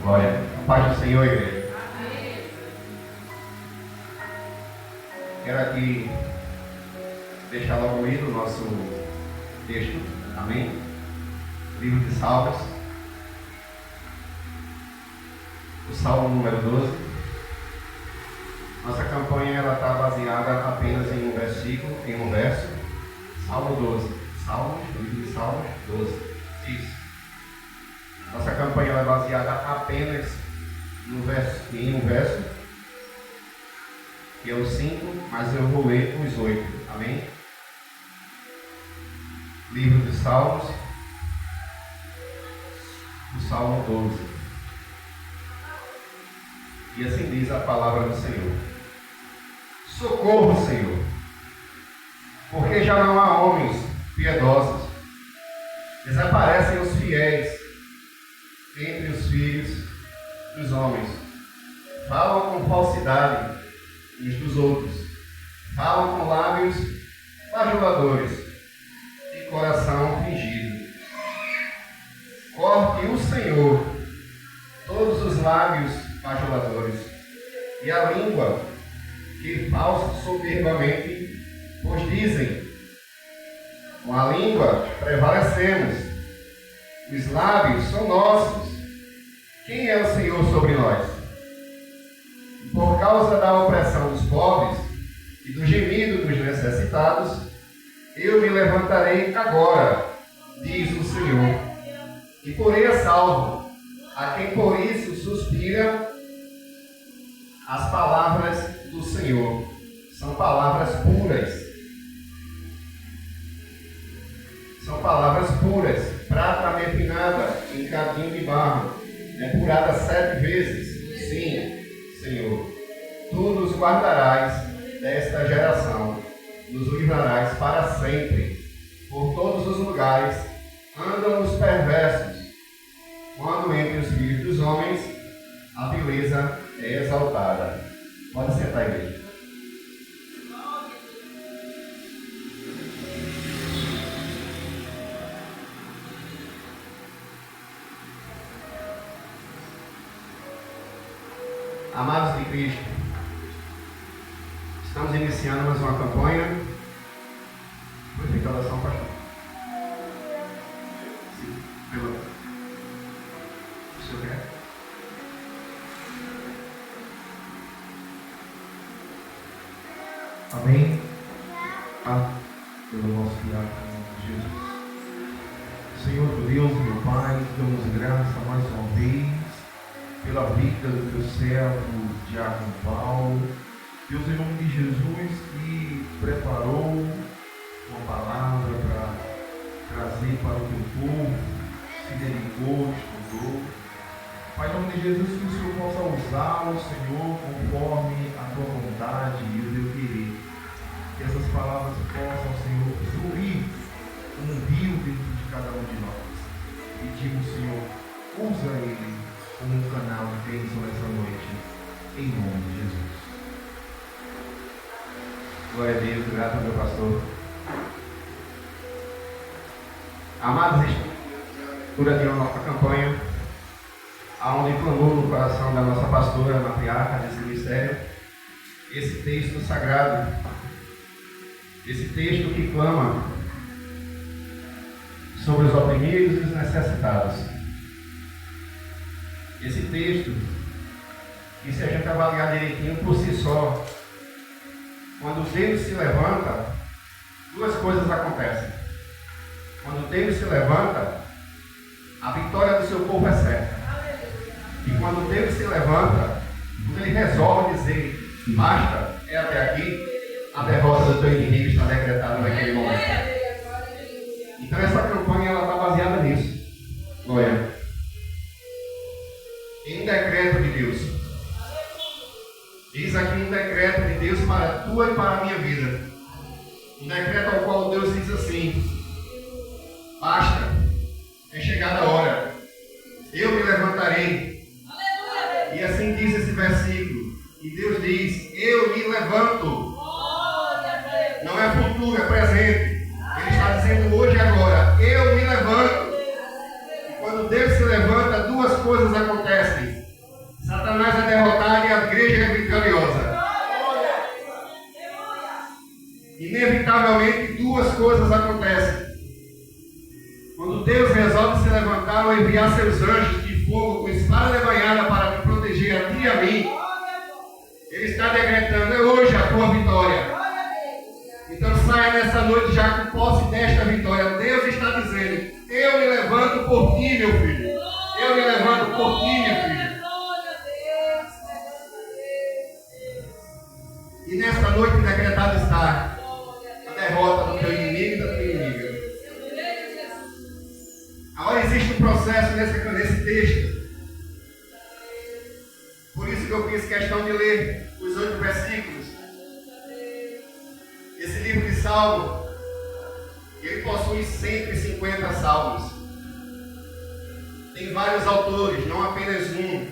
Glória. A paz do Senhor, igreja. Quero aqui deixar logo lido o nosso texto. Amém? Livro de Salmos. O Salmo número 12. Nossa campanha ela está baseada apenas em um versículo, em um verso. Salmo 12. Salmos, livro de Salmos 12. Isso. Nossa campanha é baseada apenas em um verso, que é o 5, mas eu vou ler os 8. Amém? Livro de Salmos, o Salmo 12. E assim diz a palavra do Senhor: Socorro, Senhor, porque já não há homens piedosos. Desaparecem os fiéis entre os filhos dos homens. Falam com falsidade uns dos outros. Falam com lábios bajuladores e coração fingido. Corte o Senhor todos os lábios bajuladores e a língua que falsa soberbamente, pois dizem: com a língua prevalecemos, os lábios são nossos. Quem é o Senhor sobre nós? Por causa da opressão dos pobres e do gemido dos necessitados, eu me levantarei agora, diz o Senhor, e porei a salvo a quem por isso suspira. As palavras do Senhor são palavras puras. São palavras puras, prata refinada em cadinho de barro, depurada 7 vezes. Sim, Senhor, tu nos guardarás desta geração, nos livrarás para sempre. Por todos os lugares andam os perversos, quando entre os filhos dos homens a beleza é exaltada. Pode sentar, igreja. Amados de Cristo, estamos iniciando mais uma campanha. Foi feita a oração, pastor? Sim, pelo. O senhor quer? Amém? Pelo nosso diácono Jesus. Senhor Deus, meu Pai, damos graça mais uma vez pela vida do teu servo, diácono Paulo. Deus, em nome de Jesus, que preparou uma palavra para trazer para o teu povo, se dedicou, estudou. Pai, em nome de Jesus, que o Senhor possa usá-lo, Senhor, conforme a tua vontade e o teu querer. Que essas palavras possam, Senhor, fluir como um rio dentro de cada um de nós. Pedimos, Senhor, usa ele como um canal de bênção nessa noite, em nome de Jesus. Glória a Deus, grato ao meu pastor. Amados, durante a nossa campanha, aonde clamou no coração da nossa pastora, matriarca desse ministério, esse texto sagrado, esse texto que clama sobre os oprimidos e os necessitados. Esse texto, que se a gente avaliar direitinho por si só, quando Deus se levanta, duas coisas acontecem. Quando Deus se levanta, a vitória do seu povo é certa. E quando Deus se levanta, quando ele resolve dizer: basta, é até aqui, a derrota do teu inimigo está decretada naquele momento. Então essa campanha está baseada nisso. Glória. Em um decreto de Deus. Diz aqui um decreto de Deus para a tua e para a minha vida. Um decreto ao qual Deus diz assim: basta, é chegada a hora, eu me levantarei. E assim diz esse versículo. E Deus diz: eu me levanto. Não é futuro, é presente. Ele está dizendo hoje e agora: eu me levanto. E quando Deus se levanta, duas coisas acontecem. coisas acontecem. Quando Deus resolve se levantar ou enviar seus anjos de fogo com espada levanhada para te proteger a ti e a mim, Ele está decretando: é hoje a tua vitória. Então saia nessa noite já com posse desta vitória. Deus está dizendo: eu me levanto por ti, meu filho. Eu me levanto por ti, minha filha. E nesta noite decretada está a derrota do teu inimigo e da tua inimiga. Agora existe um processo nesse texto. Por isso que eu fiz questão de ler os 8 versículos. Esse livro de Salmo, ele possui 150 salmos. Tem vários autores, não apenas um.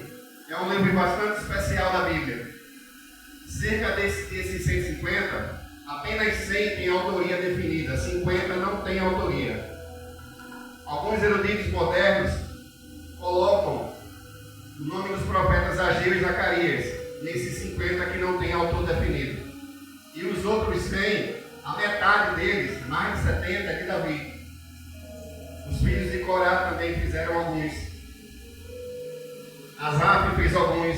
É um livro bastante especial da Bíblia. Cerca desses 150, apenas 100 tem autoria definida, 50 não tem autoria. Alguns eruditos modernos colocam o nome dos profetas Ageu e Zacarias nesses 50 que não tem autor definido. E os outros 100, a metade deles, mais de 70, é de Davi. Os filhos de Corá também fizeram alguns. Asaf fez alguns.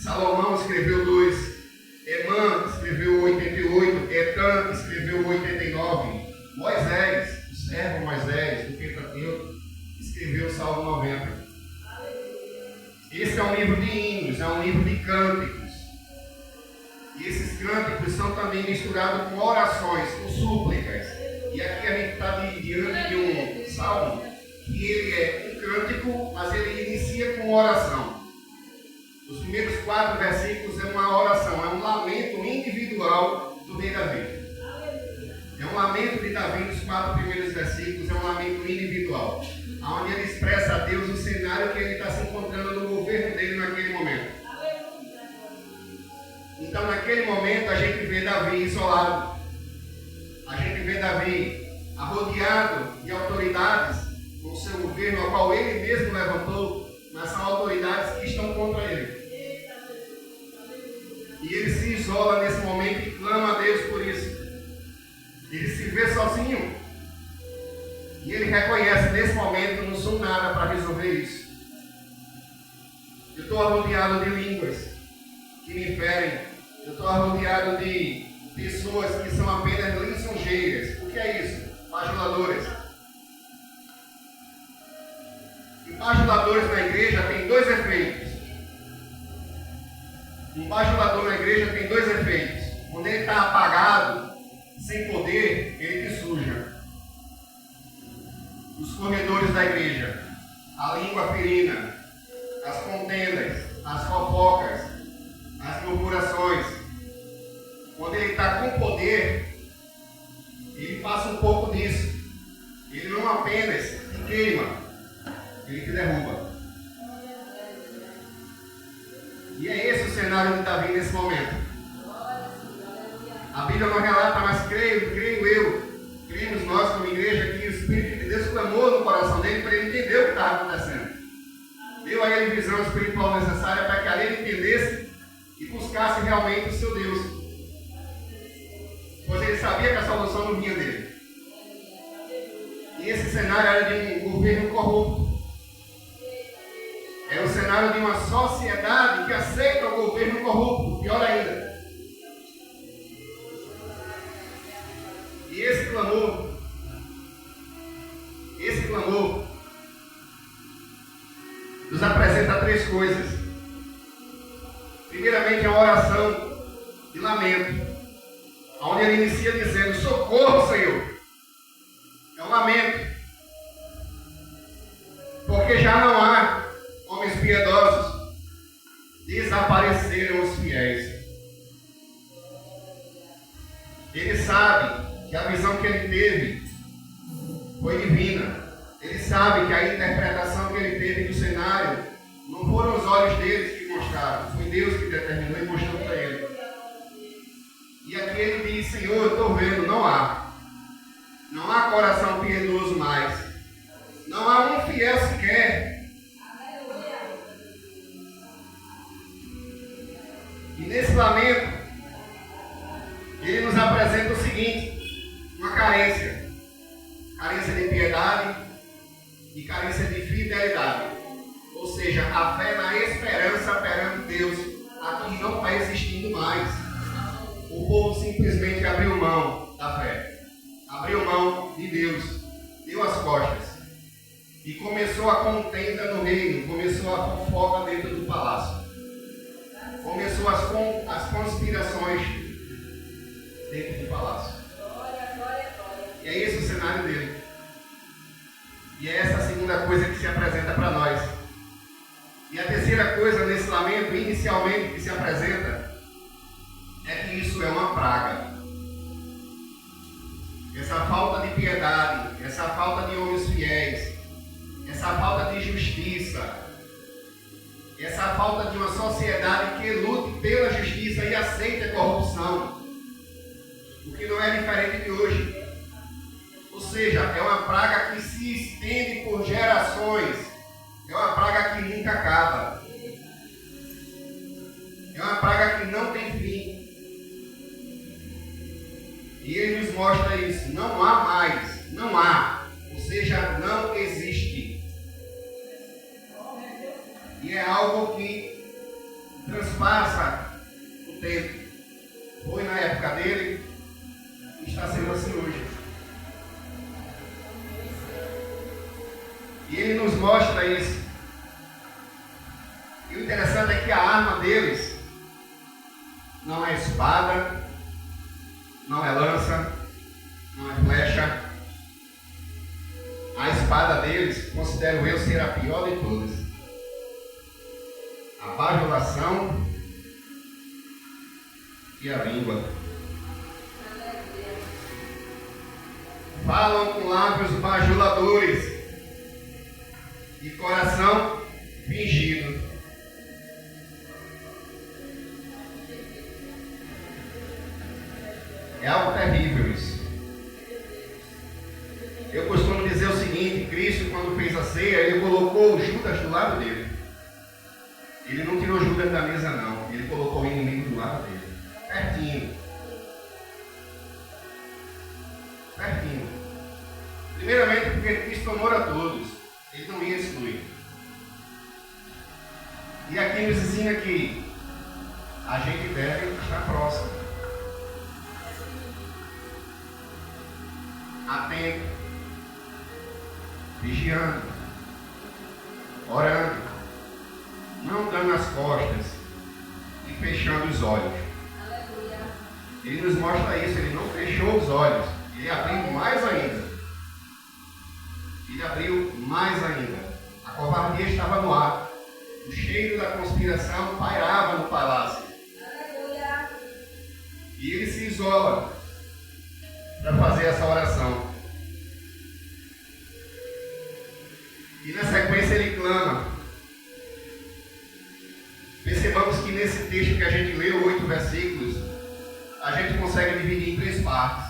Salomão escreveu 2. Emã escreveu 88. Etan escreveu 89. Moisés, o servo Moisés, do Pentateuco, escreveu o Salmo 90. Esse é um livro de hinos, é um livro de cânticos. E esses cânticos são também misturados com orações, com súplicas. E aqui a gente está diante de um salmo que ele é um cântico, mas ele inicia com oração. Os primeiros 4 versículos é uma oração, é um lamento individual do rei Davi. É um lamento de Davi nos 4 primeiros versículos, é um lamento individual, onde ele expressa a Deus o cenário que ele está se encontrando no governo dele naquele momento. Então, naquele momento, a gente vê Davi isolado. A gente vê Davi arrodeado de autoridades com o seu governo, ao qual ele mesmo levantou, mas são autoridades que estão contra ele. E ele se isola nesse momento e clama a Deus por isso. Ele se vê sozinho. E ele reconhece nesse momento: não sou nada para resolver isso. Eu estou arrodeado de línguas que me ferem. Eu estou arrodeado de pessoas que são apenas lisonjeiras. O que é isso? Bajuladores. E bajuladores na igreja tem 2 efeitos. Um bajulador na igreja tem 2 efeitos. Quando ele está apagado, sem poder, ele te suja. Os corredores da igreja, a língua ferina, as contendas, as fofocas, as murmurações. Quando ele está com poder, ele passa um pouco disso. Ele não apenas te queima, ele te derruba. E é esse o cenário de Davi nesse momento. A Bíblia não relata, mas cremos nós como igreja, que o Espírito de Deus clamou no coração dele para ele entender o que estava acontecendo. Deu a ele visão espiritual necessária para que ali ele entendesse e buscasse realmente o seu Deus. Pois ele sabia que a solução não vinha dele. E esse cenário era de um governo corrupto. É o cenário de uma sociedade que aceita o governo corrupto, pior ainda. E esse clamor nos apresenta 3 coisas. Primeiramente, é uma oração de lamento, onde ele inicia dizendo: socorro, Senhor. É um lamento, porque já não há homens piedosos, desapareceram os fiéis. Ele sabe que a visão que ele teve foi divina. Ele sabe que a interpretação que ele teve do cenário não foram os olhos deles que mostraram, foi Deus que determinou e mostrou para ele. E aqui ele diz: Senhor, eu estou vendo, não há coração piedoso mais, não há um fiel sequer. E nesse lamento, ele nos apresenta o seguinte: uma carência. carência de piedade e carência de fidelidade. Ou seja, a fé na esperança perante Deus aqui não está existindo mais. O povo simplesmente abriu mão da fé, abriu mão de Deus, deu as costas e começou a contenda no reino, começou a fofoca dentro do palácio, começou as conspirações dentro do palácio. E é esse o cenário dele. E é essa a segunda coisa que se apresenta para nós. E a terceira coisa nesse lamento, inicialmente, que se apresenta, é que isso é uma praga. Essa falta de piedade, essa falta de homens fiéis, essa falta de justiça, essa falta de uma sociedade que lute pela justiça e aceite a corrupção, o que não é diferente de hoje. Ou seja, é uma praga que se estende por gerações, é uma praga que nunca acaba, é uma praga que não tem fim. E ele nos mostra isso, não há mais, não há, ou seja, não existe. E é algo que transpassa o tempo. Foi na época dele e está sendo assim hoje. E ele nos mostra isso. E o interessante é que a arma deles não é espada, não é lança, não é flecha. A espada deles, considero eu ser a pior de todas. A bajulação e a língua. Falam com lábios bajuladores e coração fingido. É algo terrível isso. Eu costumo dizer o seguinte: Cristo, quando fez a ceia, ele colocou Judas do lado dele. Ele não tirou Judas da mesa, não. Ele colocou o inimigo do lado dele. Pertinho. Pertinho. Primeiramente porque Cristo amou a todos. Ele não ia excluir. E aqui nos ensina que a gente deve estar próximo. Atento, vigiando, orando, não dando as costas e fechando os olhos. Aleluia. Ele nos mostra isso, ele não fechou os olhos, ele abriu mais ainda. Ele abriu mais ainda. A covardia estava no ar, o cheiro da conspiração pairava no palácio. Aleluia. E ele se isola para fazer essa oração. E na sequência ele clama. Percebamos que nesse texto que a gente leu, 8 versículos, a gente consegue dividir em 3 partes.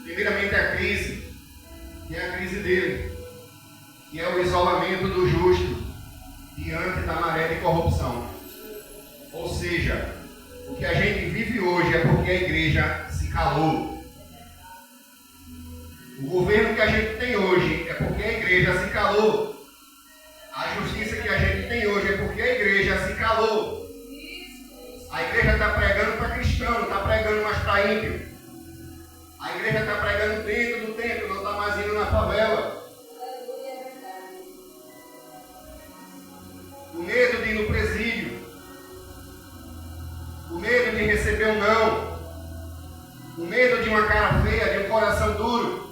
Primeiramente a crise, que é a crise dele, que é o isolamento do justo diante da maré de corrupção. Ou seja, o que a gente vive hoje é porque a igreja se calou. O governo que a gente tem hoje é porque a igreja se calou. A justiça que a gente tem hoje é porque a igreja se calou. A igreja está pregando para cristão, não está pregando mais para ímpio. A igreja está pregando dentro do templo, não está mais indo na favela. O medo de ir no presídio. O medo de receber um não. O medo de uma cara feia, de um coração duro.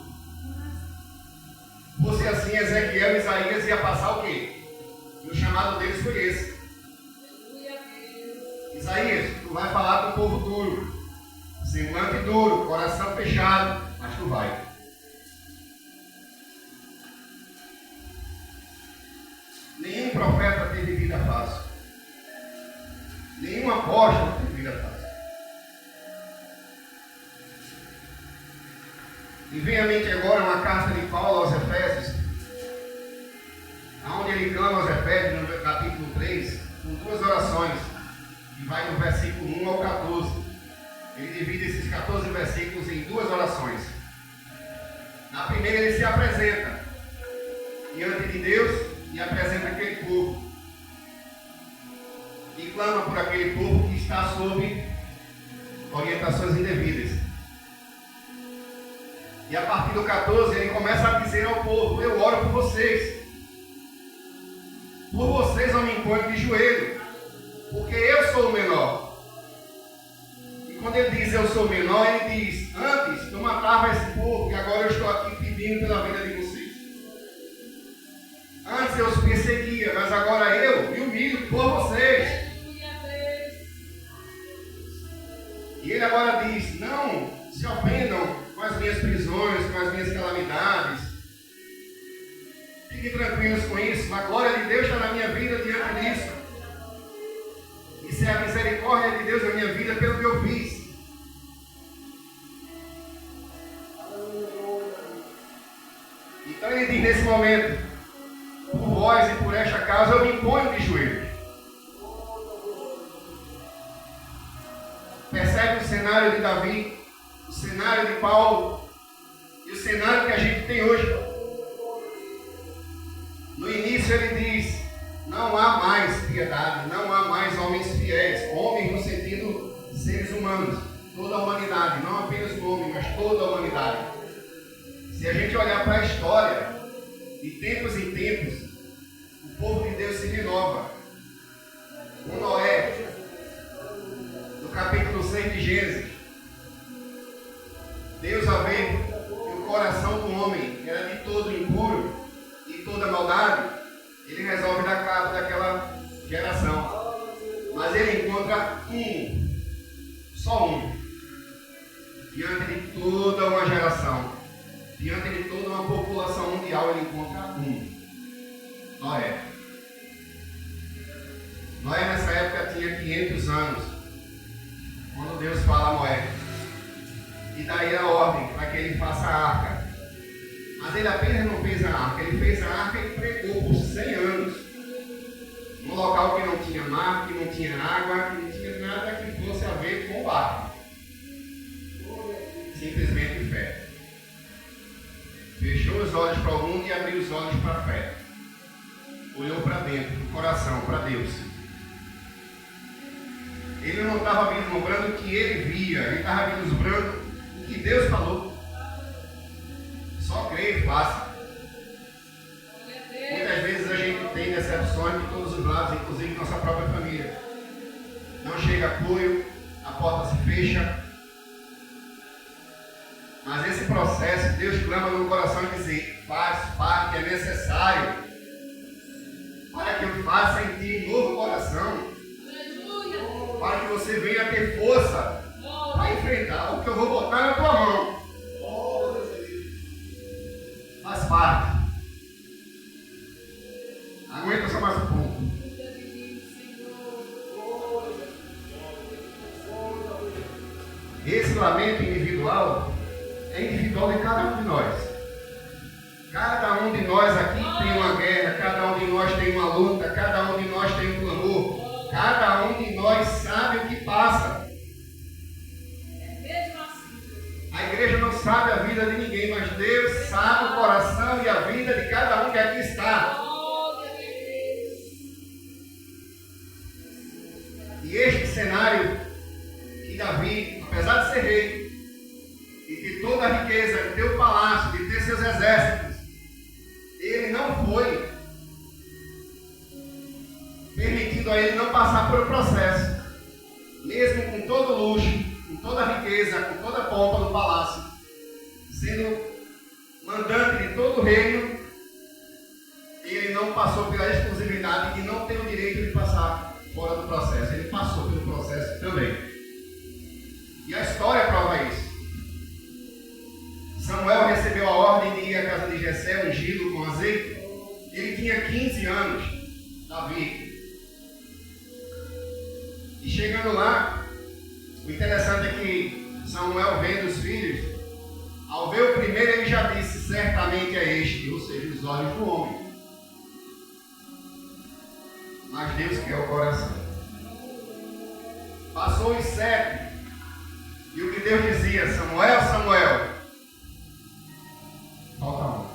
Fosse assim, Ezequiel e Isaías ia passar o quê? E o chamado deles foi esse. Isaías, tu vai falar com o povo duro, semblante duro, coração fechado, mas tu vai. Nenhum profeta teve vida fácil. Nenhum apóstolo teve vida fácil. E vem à mente agora uma carta de Paulo aos Efésios, onde ele clama aos Efésios, no capítulo 3, com 2 orações, que vai do versículo 1 ao 14. Ele divide esses 14 versículos em 2 orações. Na A primeira, ele se apresenta diante de Deus e apresenta aquele povo. E clama por aquele povo que está sob orientações indevidas. E a partir do 14, ele começa a dizer ao povo: eu oro por vocês. Por vocês eu me imponho de joelho, porque eu sou o menor. E quando ele diz eu sou o menor, ele diz: antes eu matava esse povo e agora eu estou aqui pedindo pela vida de vocês. Antes eu os perseguia, mas agora eu me humilho por vocês. E ele agora diz: não se ofendam com as minhas prisões, com as minhas calamidades. Fiquem tranquilos com isso. A glória de Deus está na minha vida diante disso. Isso é a misericórdia de Deus na minha vida pelo que eu fiz. Então ele diz nesse momento: por vós e por esta causa eu me imponho de joelhos. Percebe o cenário de Davi, o cenário de Paulo e o cenário que a gente tem hoje. No início ele diz: não há mais piedade, não há mais homens fiéis, homens no sentido de seres humanos, toda a humanidade, não apenas o homem, mas toda a humanidade. Se a gente olhar para a história, de tempos em tempos, o povo de Deus se renova. Com Noé, no capítulo 6 de Gênesis, Deus a ver que o coração do homem era de todo impuro e toda maldade, ele resolve dar cabo daquela geração. Mas ele encontra só um, diante de toda uma geração, diante de toda uma população mundial, ele encontra Noé. Noé nessa época tinha 500 anos, quando Deus fala a Noé, e daí a ordem para que ele faça a arca. Mas ele apenas não fez a arca, ele fez a arca e pregou por 100 anos, num local que não tinha mar, que não tinha água, que não tinha nada que fosse a ver com o barco. Simplesmente fé. Fechou os olhos para o mundo e abriu os olhos para a fé. Olhou para dentro, do coração, para Deus. Ele não estava vislumbrando o que ele via, ele estava vislumbrando o que Deus falou. Só creia e faça. Muitas vezes a gente tem decepções de todos os lados, inclusive nossa própria família. Não chega apoio, a porta se fecha. Mas esse processo, Deus clama no coração e diz: faz parte, é necessário, para que eu faça em ti um novo coração, para que você venha ter força para enfrentar o que eu vou botar na tua mão. Faz parte. Aguenta só mais um pouco. Esse lamento individual é individual de cada um de nós. Cada um de nós aqui tem uma guerra, cada um de nós tem uma luta, cada um de nós tem um clamor, cada um de nós sabe o que passa. A igreja não sabe a vida de ninguém, mas Deus sabe o coração e a vida de cada um que aqui está. E este cenário que Davi, apesar de ser rei, e de toda a riqueza, de ter o palácio, de ter seus exércitos, ele não foi permitido a ele não passar por um processo, mesmo com todo o luxo, com toda a riqueza, com toda a pompa do palácio, sendo mandante de todo o reino, ele não passou pela exclusividade de não ter o direito de passar fora do processo. Ele passou pelo processo também. E a história prova isso. Samuel recebeu a ordem de ir à casa de Jessé, ungido com azeite. Ele tinha 15 anos, Davi. E chegando lá, o interessante é que Samuel vendo os filhos, ao ver o primeiro ele já disse: certamente é este, ou seja, os olhos do homem. Mas Deus quer o coração. Passou os 7, e o que Deus dizia: Samuel, Samuel. Falta um.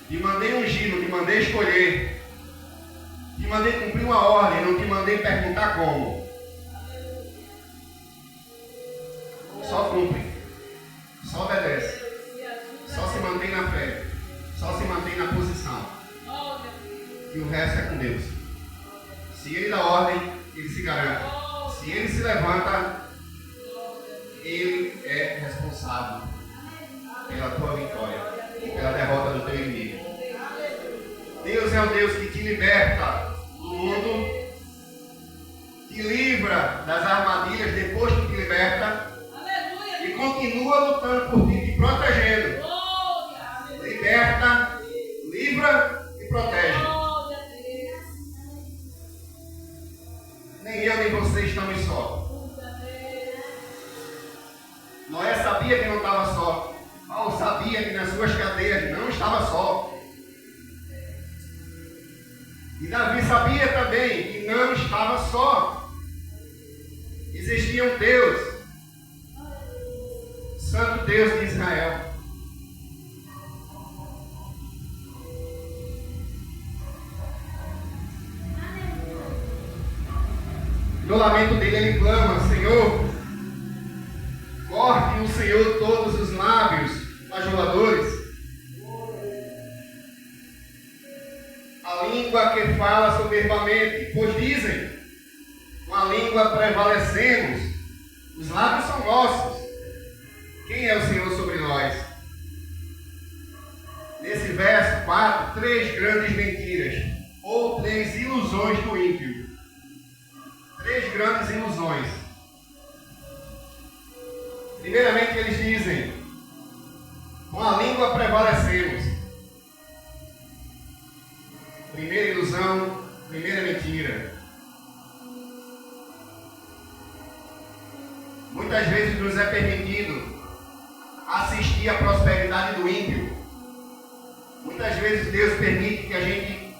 Te mandei ungir, não te mandei escolher. Te mandei cumprir uma ordem, não te mandei perguntar como. Só cumpre. Só obedece. Só se mantém na fé. Só se mantém na posição. E o resto é com Deus. Se Ele dá ordem, Ele se garante. Se Ele se levanta, Ele é responsável pela tua vitória e pela derrota do teu inimigo. Deus é o Deus que te liberta do mundo, te livra das armadilhas depois que te liberta e continua lutando por ti, te protegendo. Liberta, livra e protege. Nem eu nem você estamos só. Noé sabia que não estava só. Paulo sabia que nas suas cadeias não estava só. E Davi sabia também que não estava só. Existia um Deus, Santo Deus de Israel. No lamento dele ele clama: Senhor, corte o Senhor todos os lábios bajuladores. A língua que fala soberbamente, pois dizem, com a língua prevalecemos, os lábios são nossos. Quem é o Senhor sobre nós? Nesse verso 4, 3 grandes mentiras, ou 3 ilusões do ímpio. 3 grandes ilusões. Primeiramente eles dizem, com a língua prevalecemos. Primeira ilusão, primeira mentira. Muitas vezes nos é permitido assistir à prosperidade do ímpio. Muitas vezes Deus permite que a gente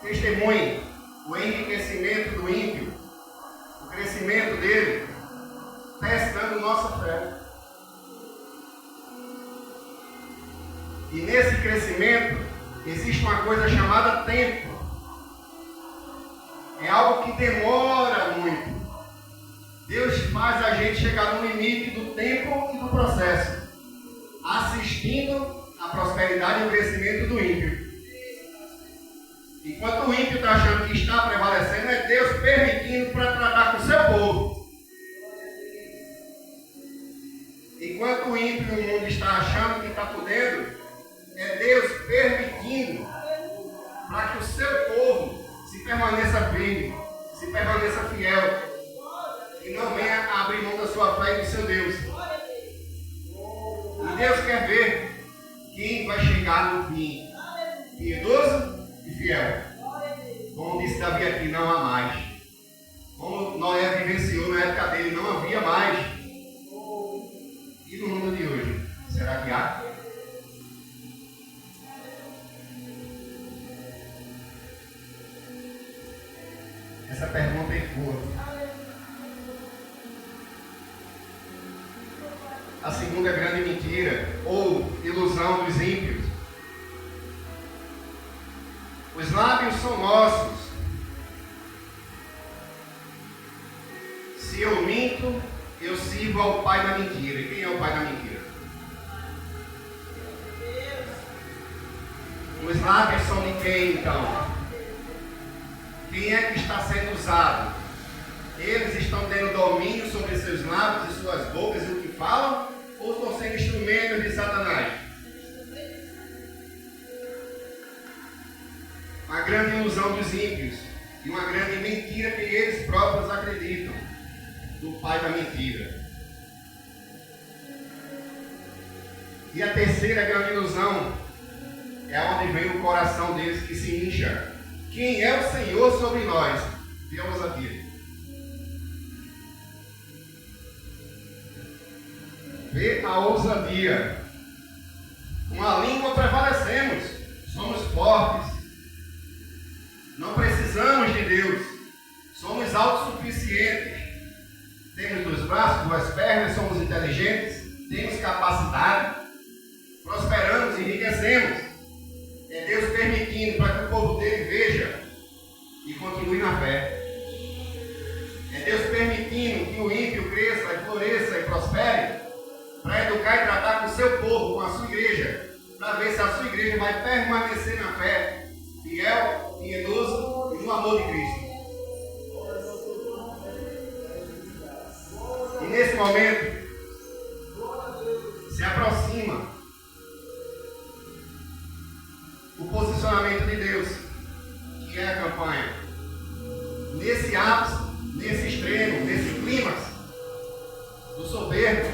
testemunhe o enriquecimento do ímpio, o crescimento dele, testando nossa fé. E nesse crescimento existe uma coisa chamada tempo. É algo que demora muito. Deus faz a gente chegar no limite do tempo e do processo, assistindo a prosperidade e o crescimento do ímpio. Enquanto o ímpio está achando que está prevalecendo, é Deus permitindo para tratar com o seu povo. Enquanto o ímpio no mundo está achando que está podendo, é Deus permitindo para que o seu povo se permaneça firme, se permaneça fiel e não venha abrir mão da sua fé e do seu Deus. E Deus quer ver quem vai chegar no fim, piedoso e fiel. Como disse Davi aqui, não há mais. Como Noé vivenciou na época dele, não havia mais. E no mundo de hoje, será que há? Essa pergunta é boa. A segunda grande mentira, ou ilusão dos ímpios. Os lábios são nossos. Se eu minto, eu sirvo ao pai da mentira. E quem é o pai da mentira? Os lábios são de quem, então? Quem é que está sendo usado? Eles estão tendo domínio sobre seus lábios e suas bocas e o que falam? Ou estão sendo instrumentos de Satanás? Uma grande ilusão dos ímpios e uma grande mentira que eles próprios acreditam do pai da mentira. E a terceira grande ilusão é onde vem o coração deles que se incha. Quem é o Senhor sobre nós? Vemos aqui. Vê a ousadia. Com a língua prevalecemos. Somos fortes. Não precisamos de Deus. Somos autossuficientes. Temos 2 braços, 2 pernas, somos inteligentes, temos capacidade, prosperamos, enriquecemos. É Deus permitindo para que o povo dele veja e continue na fé. É Deus permitindo que o ímpio cresça e floresça e prospere, para educar e tratar com o seu povo, com a sua igreja, para ver se a sua igreja vai permanecer na fé, fiel, piedoso e no amor de Cristo. E nesse momento, se aproxima o posicionamento de Deus, que é a campanha. Nesse ápice, nesse extremo, nesse clímax do soberbo,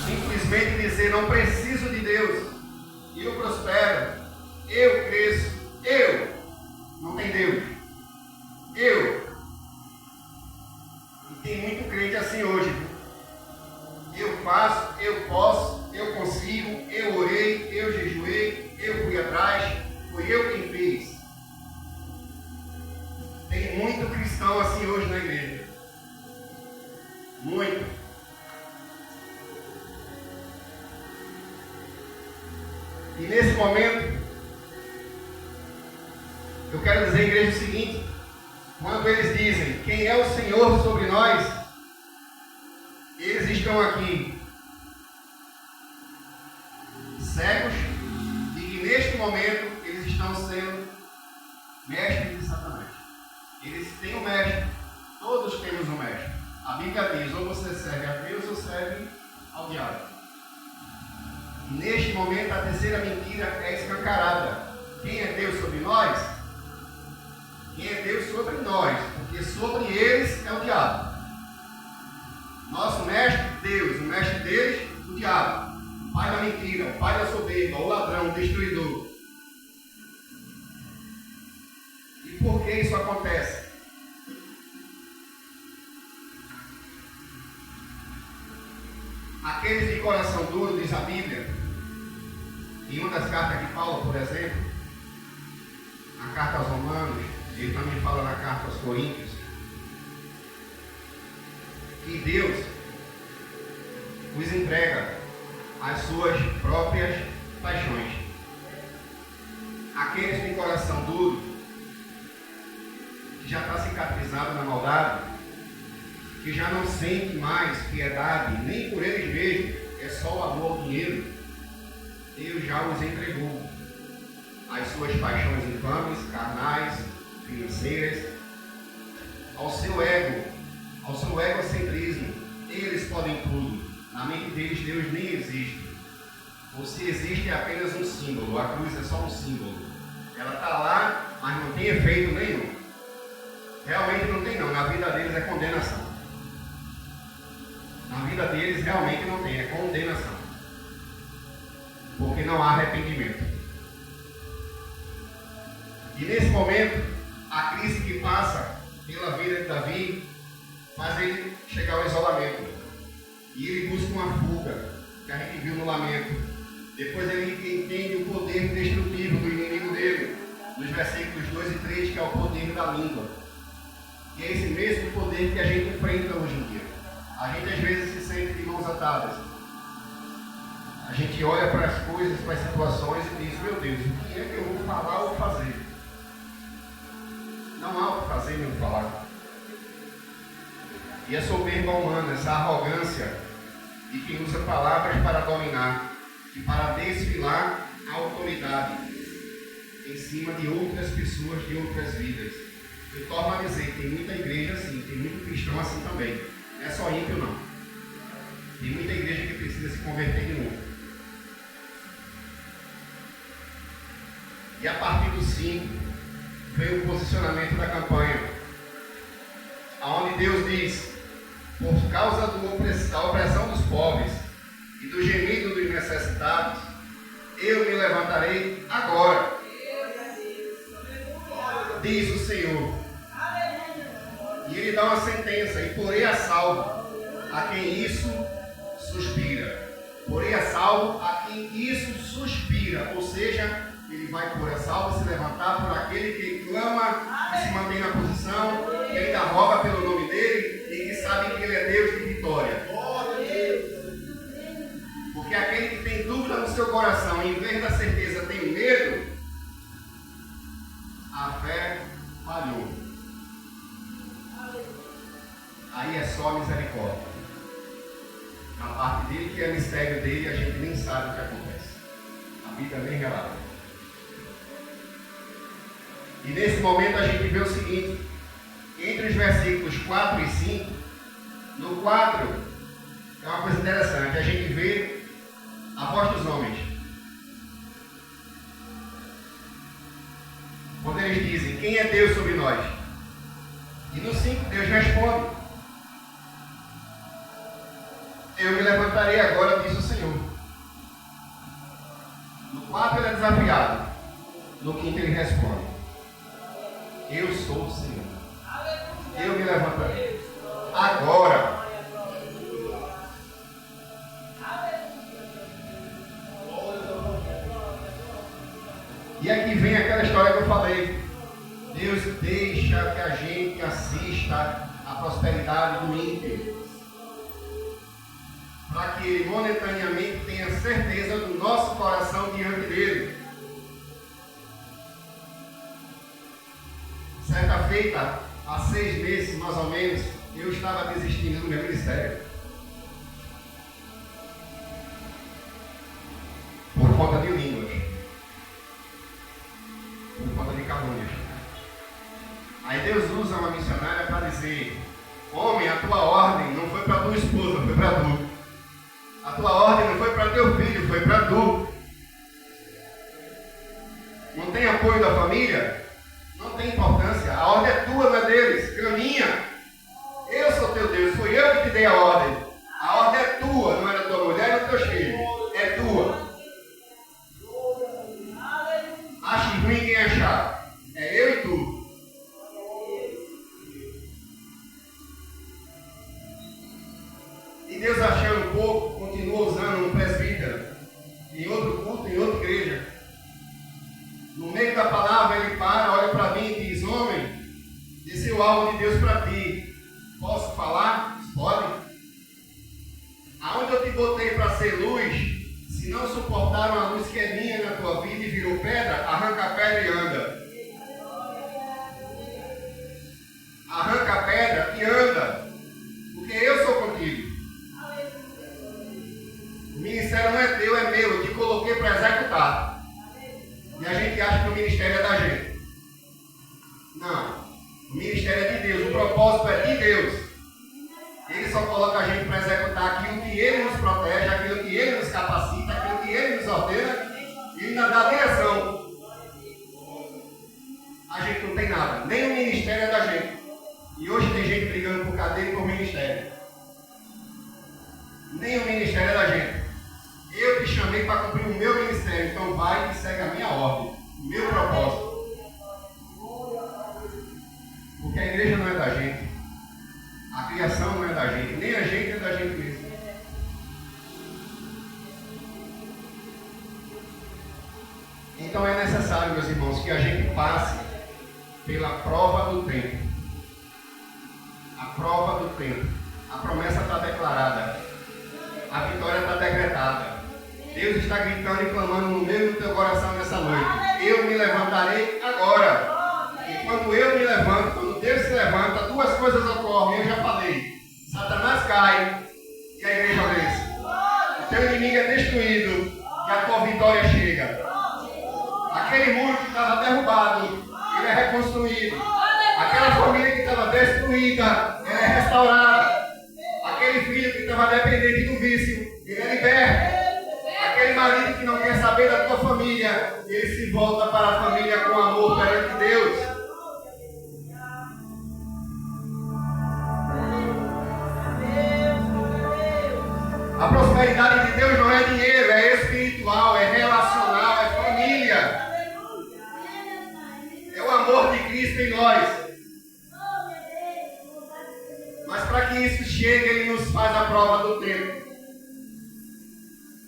simplesmente dizer: não preciso de Deus, eu prospero, eu cresço, eu, não tem Deus, eu. E tem muito crente assim hoje. Eu faço, eu posso, eu consigo, eu orei, eu jejuei, eu fui atrás, foi eu quem fez. Tem muito cristão assim hoje na igreja. Muito. E nesse momento, eu quero dizer à igreja o seguinte: quando eles dizem quem é o Senhor sobre nós, eles estão aqui cegos de que neste momento eles estão sendo mestres de Satanás. Eles têm um mestre, todos temos um mestre. A Bíblia diz: ou você serve a Deus ou serve ao diabo. Neste momento, a terceira mentira é escancarada. Quem é Deus sobre nós? Quem é Deus sobre nós? Porque sobre eles é o diabo. Nosso mestre, Deus. O mestre deles, o diabo. O pai da mentira, o pai da soberba, o ladrão, o destruidor. E por que isso acontece? Aqueles de coração duro, diz a Bíblia, em uma das cartas de Paulo, por exemplo, a carta aos Romanos, ele também fala na carta aos Coríntios, que Deus os entrega às suas próprias paixões. Aqueles de coração duro, que já está cicatrizado na maldade, que já não sente mais piedade, nem por eles mesmos, é só o amor ao dinheiro, Deus já os entregou às suas paixões infames, carnais, financeiras, ao seu egocentrismo. Eles podem tudo. Na mente deles, Deus nem existe. Ou se existe, é apenas um símbolo. A cruz é só um símbolo. Ela está lá, mas não tem efeito nenhum. Realmente não tem não. Na vida deles é condenação. Na vida deles realmente não tem, é condenação. Porque não há arrependimento. E nesse momento, a crise que passa pela vida de Davi faz ele chegar ao isolamento. E ele busca uma fuga, que a gente viu no lamento. Depois ele entende o poder destrutivo do inimigo dele, nos versículos 2 e 3, que é o poder da língua. E é esse mesmo poder que a gente enfrenta hoje em dia. A gente às vezes se sente de mãos atadas. A gente olha para as coisas, para as situações e diz: meu Deus, o que é que eu vou falar ou fazer? Não há o que fazer nem o que falar. E a soberba humana, essa arrogância de quem usa palavras para dominar e para desfilar a autoridade em cima de outras pessoas, de outras vidas. Eu torno a dizer, tem muita igreja assim, tem muito cristão assim também. Não é só ímpio não. Tem muita igreja que precisa se converter de novo. E a partir do 5 veio o posicionamento da campanha, onde Deus diz: por causa da opressão dos pobres e do gemido dos necessitados, eu me levantarei agora, diz o Senhor. E ele dá uma sentença: e porei a salvo a quem isso suspira. Porei a salvo a quem isso suspira, ou seja, ele vai pôr a salvo e se levantar por aquele que clama e se mantém na posição, que ainda roga pelo nome dele e que sabe que ele é Deus de vitória. no seu coração, em vez da certeza, tem medo, a fé falhou. Aí é só misericórdia. Na parte dele, que é mistério dele, a gente nem sabe o que acontece. A Bíblia nem relata. E nesse momento a gente vê o seguinte: entre os versículos 4 e 5, no 4 é uma coisa interessante, a gente vê a voz dos homens. Quando eles dizem: quem é Deus sobre nós? E no 5 Deus responde: eu me levantarei agora, diz o Senhor. No 4 ele é desafiado. No 5 ele responde: eu sou o Senhor. Eu me levantarei agora. E aqui vem aquela história que eu falei. Deus deixa que a gente assista a prosperidade do ímpio, para que ele momentaneamente tenha certeza do nosso coração diante dele. Certa feita, há 6 meses mais ou menos, eu estava desistindo do meu ministério. Por conta de línguas. Por conta de calúnias. Aí Deus usa uma missionária para dizer: homem, a tua ordem não foi para tua esposa, foi para tu. A tua ordem não foi para teu filho, foi para tu. Não tem apoio da família? Não tem importância. A ordem é tua, não é deles. Caminha. Eu sou teu Deus, fui eu que te dei a ordem. A ordem é tua, não é da tua mulher, não é dos teus filhos. É tua. Ache ruim quem achar. É eu e tu. E Deus, achando pouco, continua usando um presbítero em outro culto, em outra igreja. No meio da palavra ele para, olha para mim e diz: homem, esse é o alvo de Deus para ti. Posso falar? Pode. Aonde eu te botei para ser luz, se não suportaram a luz que é minha na tua vida e virou pedra, arranca a pedra e anda. Arranca a pedra e anda. Porque eu sou contigo. O ministério não é teu, é meu. Eu te coloquei para executar. E a gente acha que o ministério é da gente. Não. O ministério é de Deus. O propósito é de Deus. Ele só coloca a gente para executar aquilo que Ele nos protege, aquilo que Ele nos capacita, aquilo que Ele nos ordena. E ainda dá direção. A gente não tem nada. Nem o ministério é da gente. E hoje tem gente brigando por cadeira e por ministério. Nem o ministério é da gente. Eu te chamei para cumprir o meu ministério, então vai e segue a minha ordem, o meu propósito. Porque a igreja não é da gente, a criação não é da gente, nem a gente é da gente mesmo. Então é necessário, meus irmãos, que a gente passe pela prova do tempo. A prova do tempo. A promessa está declarada. A vitória está decretada. Deus está gritando e clamando no meio do teu coração nessa noite. Eu me levantarei agora. E quando eu me levanto, quando Deus se levanta, 2 coisas ocorrem. Eu já falei. Satanás cai e a igreja vence. O teu inimigo é destruído e a tua vitória chega. Aquele muro que estava derrubado, ele é reconstruído. Aquela família que estava destruída, ela é restaurada. Aquele filho que estava dependente do vício, ele é liberto. Aquele marido que não quer saber da tua família, ele se volta para a família com amor perante Deus. A prosperidade de Deus não é dinheiro, é espiritual, é relacional, é família. É o amor de Cristo em nós. Mas para que isso chegue, Ele nos faz a prova do tempo.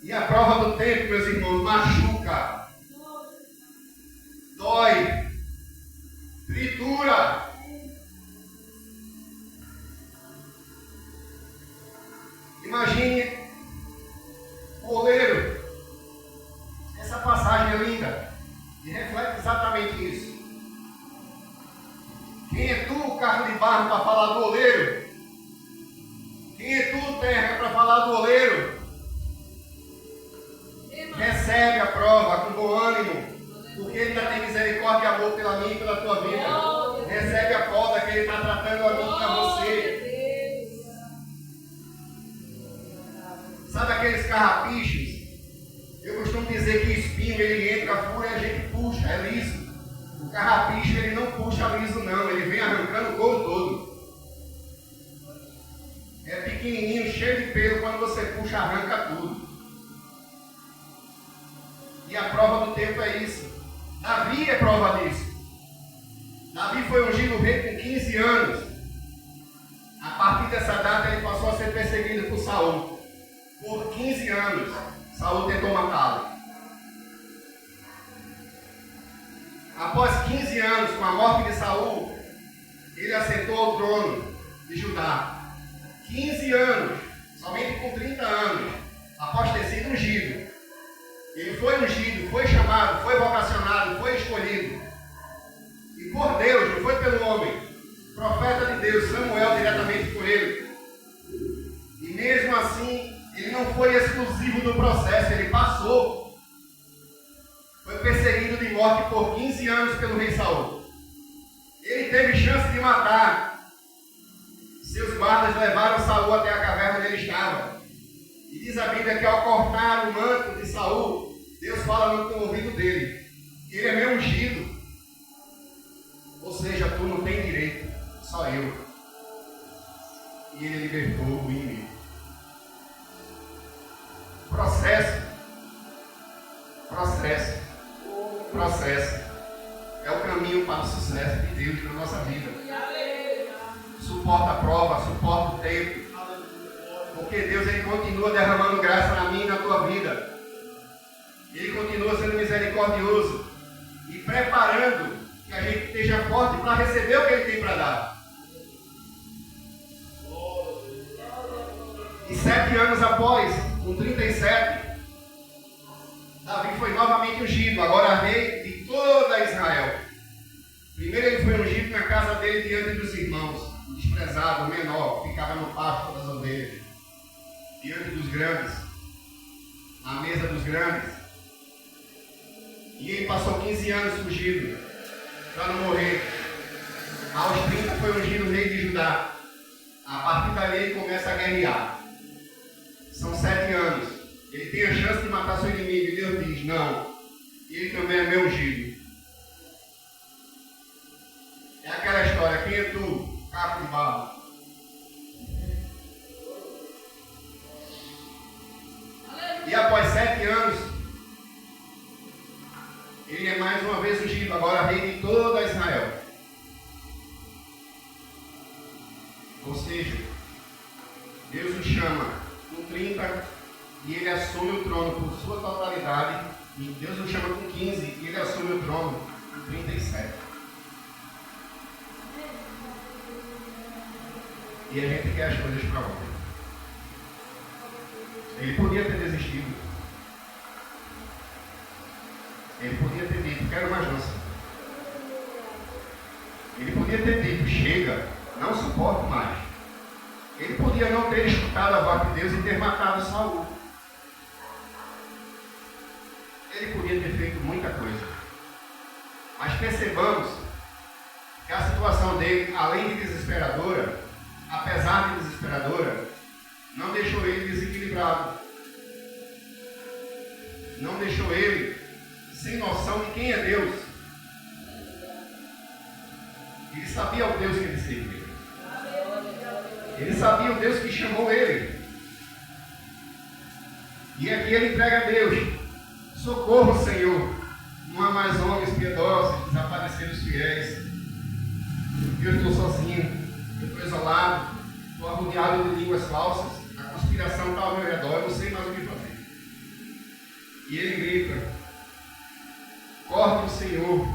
E a prova do tempo, meus irmãos, machuca, dói, tritura. Imagine o oleiro terra para falar do oleiro? Quem é tu, terra, para falar do oleiro? Recebe a prova com bom ânimo, porque Ele ainda tem misericórdia e amor pela minha e pela tua vida. Recebe a poda que Ele está tratando a mim e a você. Sabe aqueles carrapichos? Eu costumo dizer que o espinho ele entra, fura e a gente puxa, é liso. O carrapicho ele não puxa liso não, ele vem arrancando o couro todo. É pequenininho, cheio de pelo, quando você puxa arranca tudo. E a prova do tempo é isso. Davi é prova disso. Davi foi ungido rei com 15 anos. A partir dessa data ele passou a ser perseguido por Saul. Por 15 anos, Saul tentou matá-lo. Após 15 anos, com a morte de Saul, ele assentou ao trono de Judá. 15 anos, somente com 30 anos, após ter sido ungido. Ele foi ungido, foi chamado, foi vocacionado, foi escolhido. E por Deus, não foi pelo homem. Profeta de Deus, Samuel, diretamente por ele. E mesmo assim, ele não foi exclusivo do processo, ele passou. Foi perseguido de morte por 15 anos pelo rei Saul. Ele teve chance de matar. Seus guardas levaram Saul até a caverna onde ele estava. E diz a Bíblia que ao cortar o manto de Saul, Deus fala no ouvido dele: ele é meu ungido. Ou seja, tu não tem direito, só eu. E ele libertou o inimigo. Processo. É o caminho para o sucesso de Deus na nossa vida. Suporta a prova, suporta o tempo. Porque Deus ele continua derramando graça na minha e na tua vida. Ele continua sendo misericordioso e preparando que a gente esteja forte para receber o que Ele tem para dar. E 7 anos após, com 37, Davi foi novamente ungido, agora rei de toda Israel. Primeiro ele foi ungido na casa dele diante dos irmãos, desprezado, menor, ficava no pasto das ovelhas, diante dos grandes, na mesa dos grandes. E ele passou 15 anos fugido, para não morrer. Aos 30 foi ungido rei de Judá. A partir dali ele começa a guerrear. São 7 anos. Ele tem a chance de matar seu inimigo. E Deus diz: não, ele também é meu ungido. É aquela história: quem é tu? Caco de barro. E após 7 anos, ele é mais uma vez ungido, agora rei de toda Israel. Ou seja, Deus o chama com 30 e ele assume o trono por sua totalidade. E Deus o chama com 15 e ele assume o trono com 37. E a gente quer as coisas para ontem. Ele podia ter desistido. Ele podia ter dito: quero mais dança. Ele podia ter dito: chega, não suporto mais. Ele podia não ter escutado a voz de Deus e ter matado Saul. Ele podia ter feito muita coisa. Mas percebamos que a situação dele, além de desesperadora, apesar de desesperadora, não deixou ele desequilibrado. Não deixou ele sem noção de quem é Deus. Ele sabia o Deus que ele servia. Ele sabia o Deus que chamou ele. E aqui ele entrega a Deus: socorro, Senhor, não há mais homens piedosos, desapareceram os fiéis. Eu estou sozinho, eu estou isolado, estou arrodeado de línguas falsas, a conspiração está ao meu redor, eu não sei mais o que fazer. E ele grita: corte o Senhor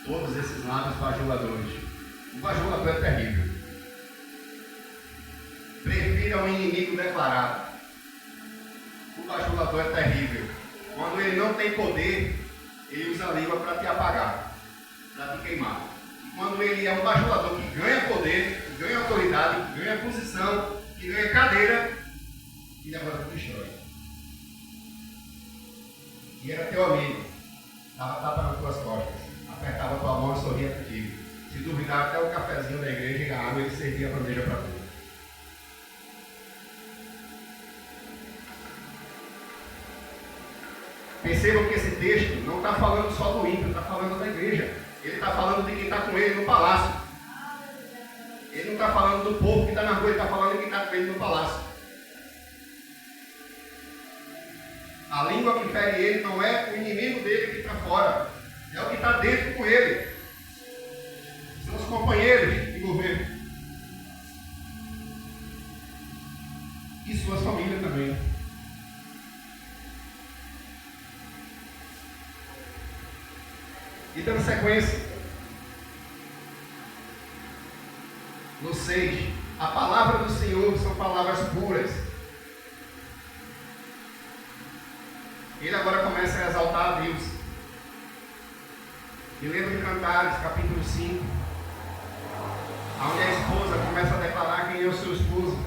todos esses lábios bajuladores. O bajulador é terrível. Prefira um inimigo declarado. O bajulador é terrível. Quando ele não tem poder, ele usa a língua para te apagar, para te queimar. E quando ele é um bajulador que ganha poder, que ganha autoridade, que ganha posição, que ganha cadeira, ele agora te destrói. E era teu amigo, dava tapa nas tuas costas, apertava tua mão e sorria contigo. Se duvidar, até o cafezinho da igreja e a água, ele servia a bandeja para tu. Percebam que esse texto não está falando só do ímpio, está falando da igreja. Ele está falando de quem está com ele no palácio. Ele não está falando do povo que está na rua, ele está falando de quem está com ele no palácio. A língua que fere ele não é o inimigo dele que está fora, é o que está dentro com ele. São os companheiros de governo. E suas famílias também. E dando sequência, no 6, a palavra do Senhor são palavras puras. Ele agora começa a exaltar a Deus. E lembra de Cantares, capítulo 5, onde a esposa começa a declarar quem é o seu esposo.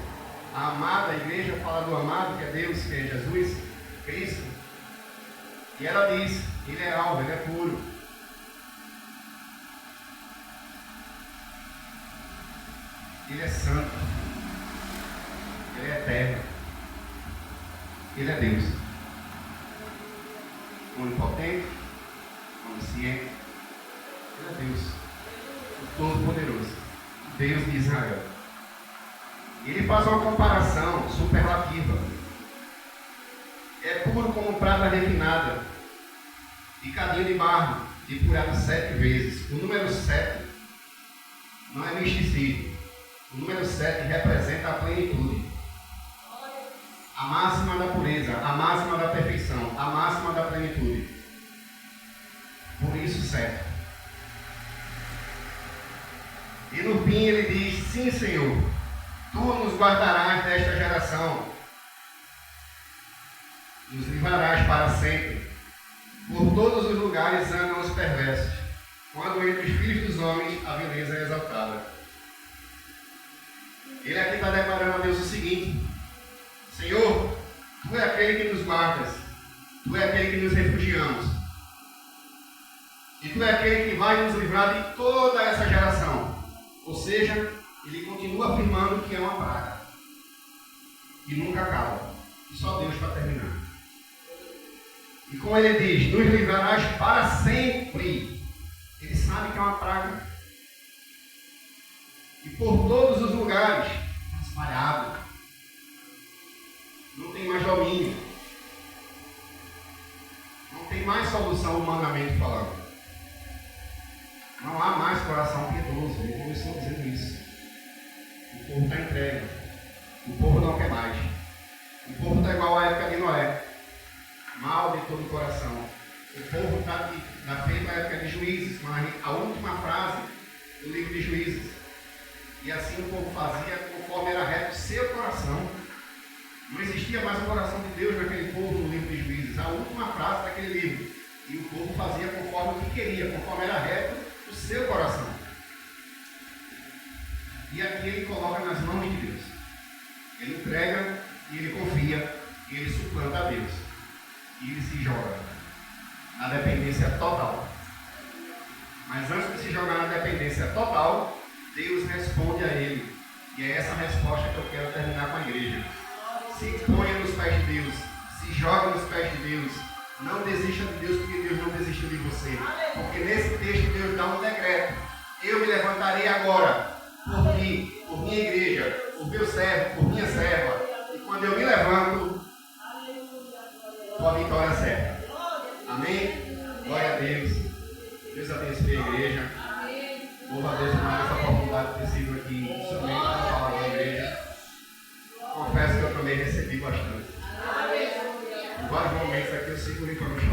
A amada, a igreja fala do amado, que é Deus, que é Jesus, Cristo. E ela diz, ele é alvo, ele é puro. Ele é santo. Ele é eterno. Ele é Deus. Onipotente, onisciente. Ele é Deus. O Todo-Poderoso. Deus de Israel. Ele faz uma comparação superlativa. É puro como prata refinada, de cadinho de barro, depurado 7 vezes. O número 7 não é misticismo. O número 7 representa a plenitude. A máxima da pureza, a máxima da perfeição, a máxima da plenitude. Por isso 7. E no fim ele diz, sim, Senhor, Tu nos guardarás desta geração, nos livrarás para sempre. Por todos os lugares andam os perversos, quando entre os filhos dos homens a beleza é exaltada. Ele aqui está declarando a Deus o seguinte: Senhor, Tu é aquele que nos guardas, Tu é aquele que nos refugiamos, e Tu é aquele que vai nos livrar de toda essa geração. Ou seja, ele continua afirmando que é uma praga, e nunca acaba, e só Deus para terminar. E como ele diz, nos livrarás para sempre, ele sabe que é uma praga. E por todos os lugares, espalhado. Não tem mais domínio. Não tem mais solução humanamente falando. Não há mais coração piedoso. Ele começou dizendo isso. O povo está entregue. O povo não quer mais. O povo está igual à época de Noé. Mal de todo o coração. O povo está feito à época de Juízes, mas a última frase do livro de Juízes. E assim o povo fazia conforme era reto o seu coração. Não existia mais o coração de Deus naquele povo no livro de Juízes. A última frase daquele livro. E o povo fazia conforme o que queria, conforme era reto o seu coração. E aqui ele coloca nas mãos de Deus. Ele entrega e ele confia e ele suplanta a Deus. E ele se joga na dependência total. Mas antes de se jogar na dependência total, Deus responde a ele. E é essa resposta que eu quero terminar com a igreja. Se ponha nos pés de Deus. Se joga nos pés de Deus. Não desista de Deus, porque Deus não desistiu de você. Porque nesse texto Deus dá um decreto. Eu me levantarei agora por mim, por minha igreja, por meu servo, por minha serva. E quando eu me levanto, tua vitória serve. Amém? Glória a Deus. Deus abençoe a igreja. Louva a Deus por mais essa oportunidade de ter sido aqui instrumento para falar da igreja. Confesso que eu também recebi bastante. Em vários momentos aqui eu segurei para não chorar.